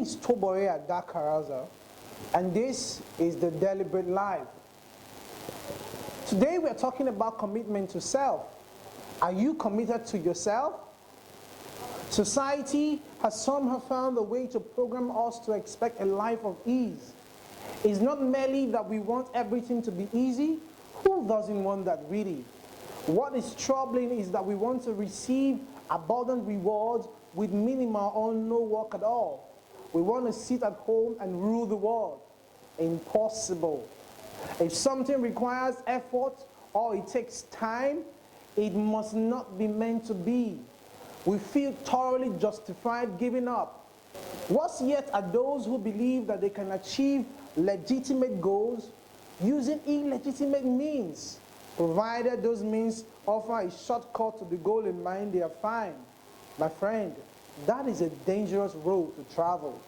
is Tobore Adakaraza, and this is the Deliberate Life. Today we are talking about commitment to self. Are you committed to yourself? Society has somehow found a way to program us to expect a life of ease. It's not merely that we want everything to be easy. Who doesn't want that really? What is troubling is that we want to receive abundant rewards with minimal or no work at all. We want to sit at home and rule the world. Impossible. If something requires effort or it takes time, it must not be meant to be. We feel thoroughly justified giving up. Worse yet are those who believe that they can achieve legitimate goals using illegitimate means. Provided those means offer a shortcut to the goal in mind, they are fine. My friend, that is a dangerous road to travel.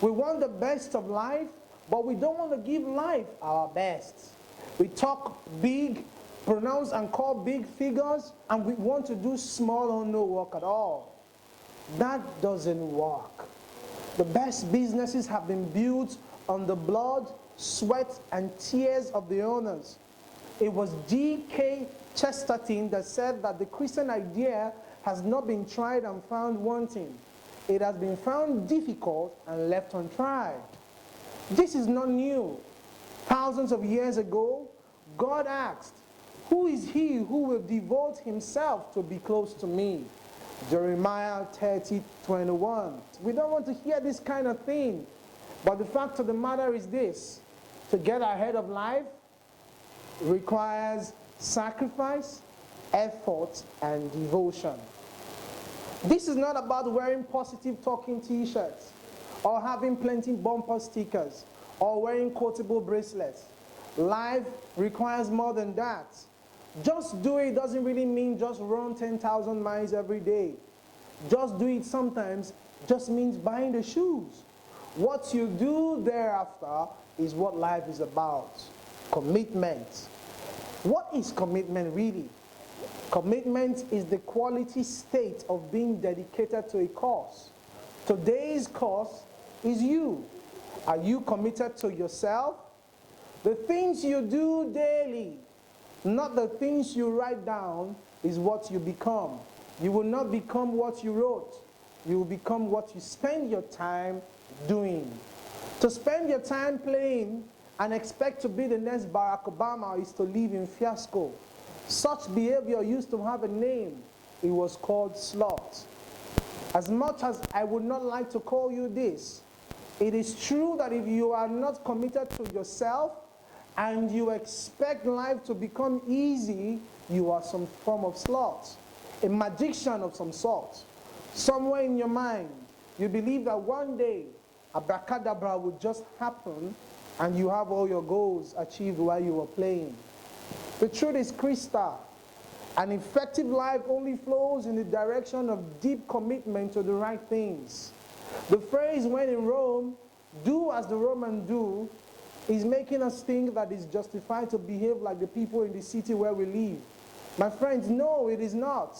We want the best of life, but we don't want to give life our best. We talk big, pronounce and call big figures, and we want to do small or no work at all. That doesn't work. The best businesses have been built on the blood, sweat, and tears of the owners. It was G.K. Chesterton that said that the Christian idea has not been tried and found wanting. It has been found difficult and left untried. This is not new. Thousands of years ago, God asked, "Who is he who will devote himself to be close to me?" Jeremiah 30:21. We don't want to hear this kind of thing. But the fact of the matter is this: to get ahead of life requires sacrifice, effort, and devotion. This is not about wearing positive talking t-shirts, or having plenty bumper stickers, or wearing quotable bracelets. Life requires more than that. Just do it doesn't really mean just run 10,000 miles every day. Just do it sometimes just means buying the shoes. What you do thereafter is what life is about. Commitment. What is commitment really? Commitment is the quality state of being dedicated to a cause. Today's cause is you. Are you committed to yourself? The things you do daily, not the things you write down, is what you become. You will not become what you wrote. You will become what you spend your time doing. To spend your time playing and expect to be the next Barack Obama is to live in fiasco. Such behavior used to have a name. It was called sloth. As much as I would not like to call you this, it is true that if you are not committed to yourself and you expect life to become easy, you are some form of sloth, a magician of some sort. Somewhere in your mind, you believe that one day abracadabra would just happen and you have all your goals achieved while you were playing. The truth is crystal. An effective life only flows in the direction of deep commitment to the right things. The phrase, "when in Rome, do as the Romans do," is making us think that it's justified to behave like the people in the city where we live. My friends, no, it is not.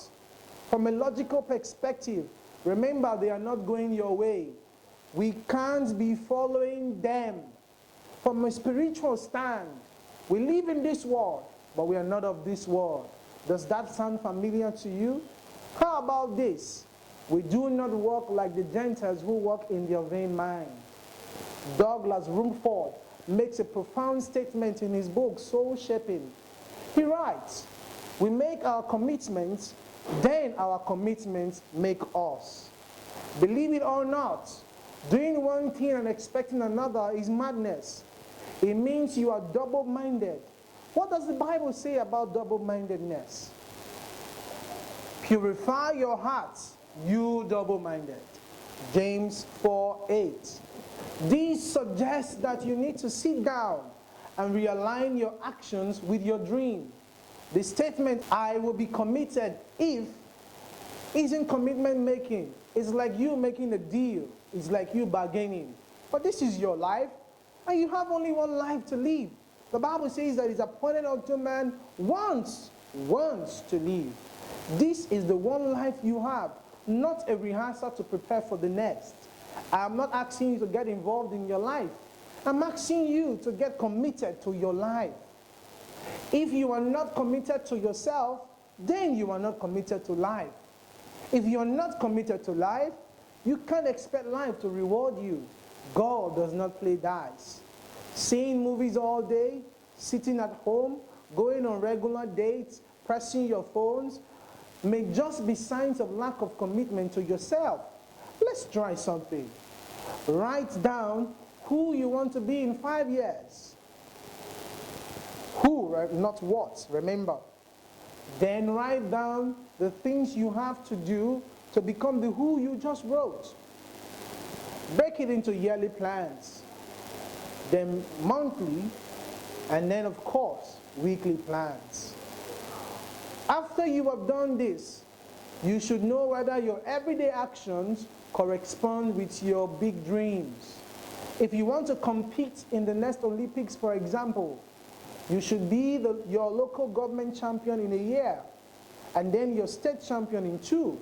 From a logical perspective, remember they are not going your way. We can't be following them. From a spiritual stand, we live in this world, but we are not of this world. Does that sound familiar to you? How about this? We do not walk like the Gentiles who walk in their vain mind. Douglas Rumford makes a profound statement in his book, Soul Shaping. He writes, "We make our commitments, then our commitments make us." Believe it or not, doing one thing and expecting another is madness. It means you are double-minded. What does the Bible say about double-mindedness? Purify your hearts, you double-minded. James 4:8. This suggests that you need to sit down and realign your actions with your dream. The statement, "I will be committed if," isn't commitment making. It's like you making a deal. It's like you bargaining. But this is your life, and you have only one life to live. The Bible says that it's appointed unto man once to live. This is the one life you have, not a rehearsal to prepare for the next. I'm not asking you to get involved in your life. I'm asking you to get committed to your life. If you are not committed to yourself, then you are not committed to life. If you are not committed to life, you can't expect life to reward you. God does not play dice. Seeing movies all day, sitting at home, going on regular dates, pressing your phones, may just be signs of lack of commitment to yourself. Let's try something. Write down who you want to be in 5 years. Who, not what, remember. Then write down the things you have to do to become the who you just wrote. Break it into yearly plans, then monthly, and then of course, weekly plans. After you have done this, you should know whether your everyday actions correspond with your big dreams. If you want to compete in the next Olympics, for example, you should be your local government champion in a year, and then your state champion in 2.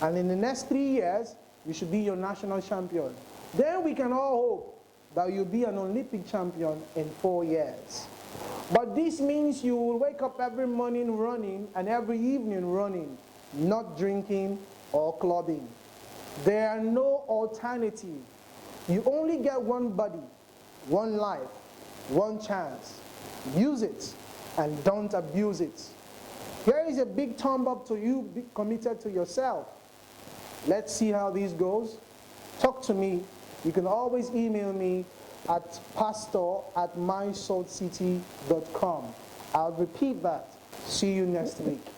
And in the next 3 years, you should be your national champion. Then we can all hope that you'll be an Olympic champion in 4 years. But this means you will wake up every morning running and every evening running, not drinking or clubbing. There are no alternatives. You only get one body, one life, one chance. Use it and don't abuse it. Here is a big thumb up to you, be committed to yourself. Let's see how this goes. Talk to me. You can always email me at pastor@mysaltcity.com. I'll repeat that. See you next week.